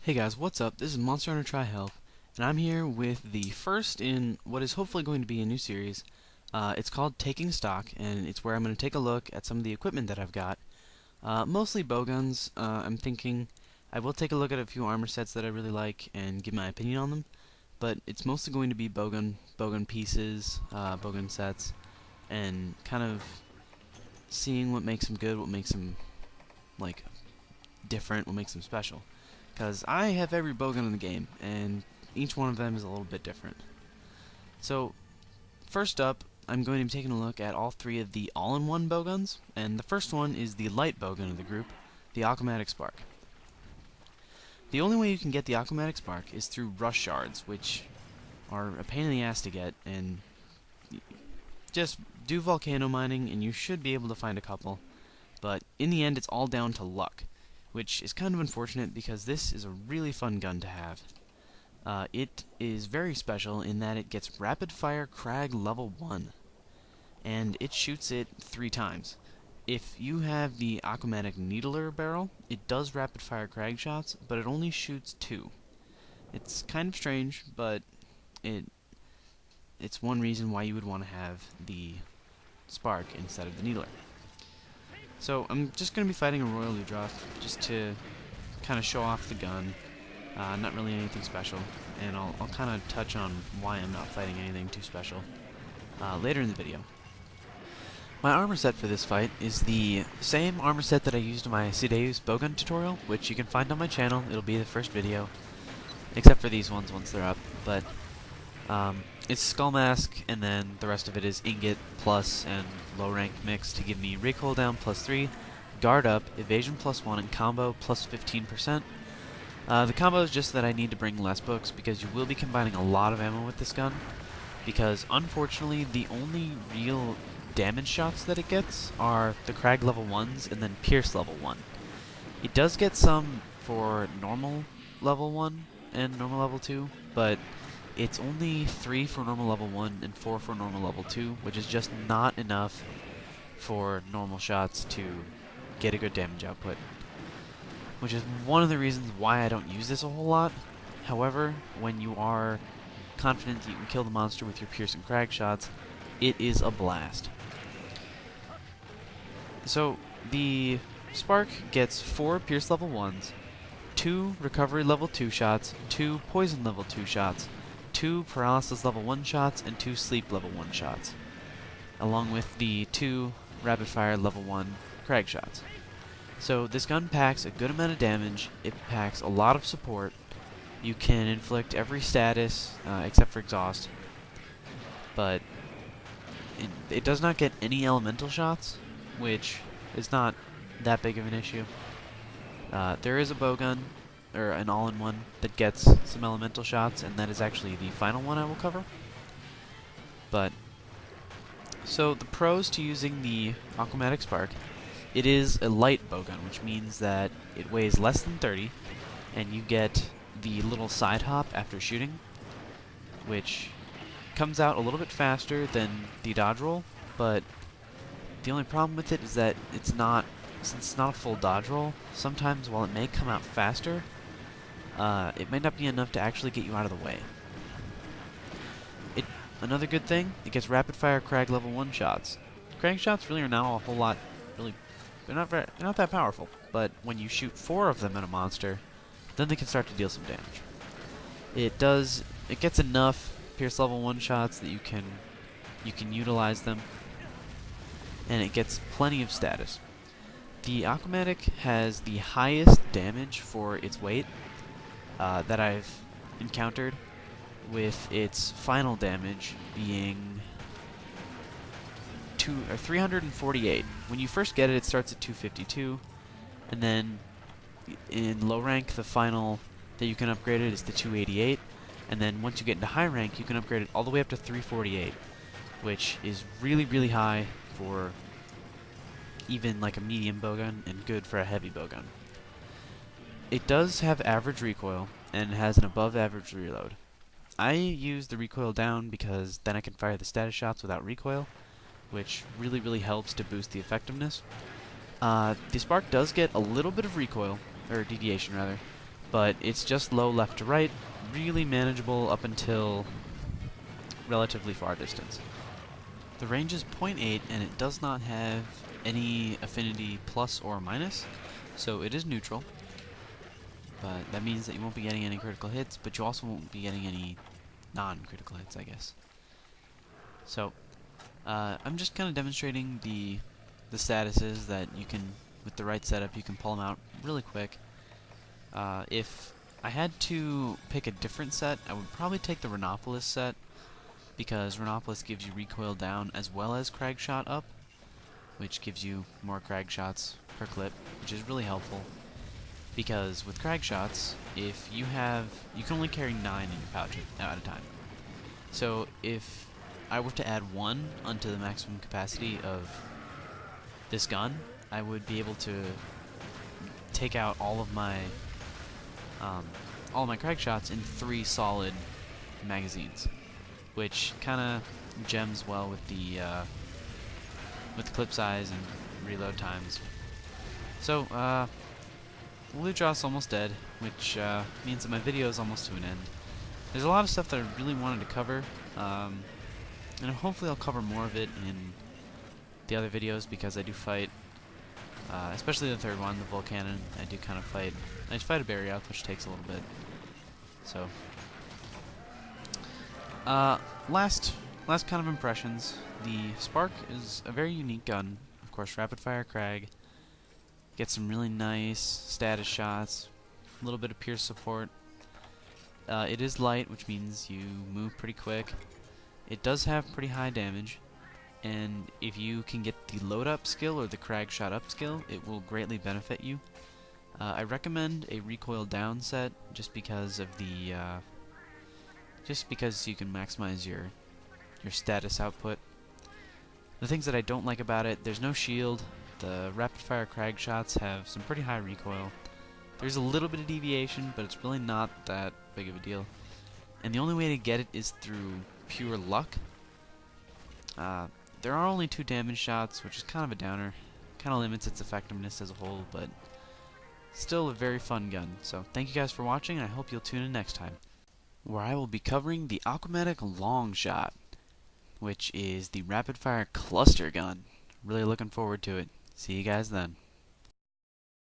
Hey guys, what's up? This is Monster Hunter Try Help, and I'm here with the first in what is hopefully going to be a new series. It's called Taking Stock, and it's where I'm going to take a look at some of the equipment that I've got. Mostly bowguns. I'm thinking I will take a look at a few armor sets that I really like and give my opinion on them, but it's mostly going to be bowgun pieces, bowgun sets, and kind of seeing what makes them good, what makes them like different, what makes them special. Because I have every bowgun in the game, and each one of them is a little bit different. So, first up, I'm going to be taking a look at all three of the all-in-one bowguns, and the first one is the light bowgun of the group, the Aquamatic Spark. The only way you can get the Aquamatic Spark is through rush shards, which are a pain in the ass to get, and just do volcano mining and you should be able to find a couple, but in the end it's all down to luck, which is kind of unfortunate because this is a really fun gun to have. It is very special in that it gets rapid fire Krag level 1, and it shoots it 3 times. If you have the Aquamatic Needler barrel, it does rapid fire Krag shots, but it only shoots 2. It's kind of strange, but it's one reason why you would want to have the Spark instead of the Needler. So I'm just going to be fighting a Royal Ludroth just to kind of show off the gun. Not really anything special, and I'll kind of touch on why I'm not fighting anything too special later in the video. My armor set for this fight is the same armor set that I used in my Sideus bowgun tutorial, which you can find on my channel. It'll be the first video, except for these ones once they're up, but it's Skull Mask, and then the rest of it is Ingot plus and low rank mix to give me recoil down +3, guard up, evasion +1, and combo +15%. The combo is just that I need to bring less books because you will be combining a lot of ammo with this gun, because unfortunately the only real damage shots that it gets are the Krag level 1s and then Pierce level 1. It does get some for normal level 1 and normal level 2, but it's only 3 for normal level 1 and 4 for normal level 2, which is just not enough for normal shots to get a good damage output, which is one of the reasons why I don't use this a whole lot. However, when you are confident that you can kill the monster with your Pierce and Krag shots, it is a blast. So, the Spark gets 4 Pierce level 1s, 2 Recovery level 2 shots, 2 Poison level 2 shots, 2 Paralysis level 1 shots, and 2 Sleep level 1 shots, along with the 2 Rapid Fire level 1 Krag shots. So this gun packs a good amount of damage, it packs a lot of support, you can inflict every status except for exhaust, but it does not get any elemental shots, which is not that big of an issue. There is a bowgun, or an all-in-one, that gets some elemental shots, and that is actually the final one I will cover. But, so the pros to using the Aquamatic Spark: it is a light bowgun, which means that it weighs less than 30, and you get the little side hop after shooting, which comes out a little bit faster than the dodge roll, but the only problem with it is that since it's not a full dodge roll, sometimes while it may come out faster, it might not be enough to actually get you out of the way. Another good thing, it gets rapid fire Krag level 1 shots. Krag shots really are now a whole lot, they're not that powerful, but when you shoot 4 of them at a monster, then they can start to deal some damage. It gets enough Pierce level 1 shots that you can utilize them, and it gets plenty of status. The Aquamatic has the highest damage for its weight that I've encountered, with its final damage being 348. When you first get it, it starts at 252, and then in low rank, the final that you can upgrade it is to 288, and then once you get into high rank, you can upgrade it all the way up to 348, which is really, really high for even like a medium bowgun, and good for a heavy bowgun. It does have average recoil, and has an above average reload. I use the recoil down because then I can fire the status shots without recoil, which really, really helps to boost the effectiveness. The Spark does get a little bit of recoil, or deviation rather, but it's just low left to right, really manageable up until relatively far distance. The range is 0.8 and it does not have any affinity plus or minus, so it is neutral. But that means that you won't be getting any critical hits, but you also won't be getting any non-critical hits, I guess. So, I'm just kind of demonstrating the statuses that you can, with the right setup, you can pull them out really quick. If I had to pick a different set, I would probably take the Rhinopolis set, because Rhinopolis gives you recoil down as well as crag shot up, which gives you more crag shots per clip, which is really helpful. Because with crag shots, if you can only carry 9 in your pouch at a time. So if I were to add 1 onto the maximum capacity of this gun, I would be able to take out all of my crag shots in 3 solid magazines, which kind of gems well with the clip size and reload times. So loot draw's almost dead, which means that my video is almost to an end. There's a lot of stuff that I really wanted to cover, and hopefully I'll cover more of it in the other videos, because I do fight, especially the third one, the Volcanon. I do kind of fight. I fight a Barryoth, which takes a little bit. So, last kind of impressions. The Spark is a very unique gun. Of course, rapid fire crag. Get some really nice status shots, a little bit of pierce support. It is light, which means you move pretty quick. It does have pretty high damage, and if you can get the load up skill or the crag shot up skill, it will greatly benefit you. I recommend a recoil down set just because of the you can maximize your status output. The things that I don't like about it: there's no shield. The rapid fire crag shots have some pretty high recoil. There's a little bit of deviation, but it's really not that big of a deal. And the only way to get it is through pure luck. There are only 2 damage shots, which is kind of a downer. Kind of limits its effectiveness as a whole, but still a very fun gun. So thank you guys for watching, and I hope you'll tune in next time, where I will be covering the Aquamatic Long Shot, which is the rapid fire cluster gun. Really looking forward to it. See you guys then.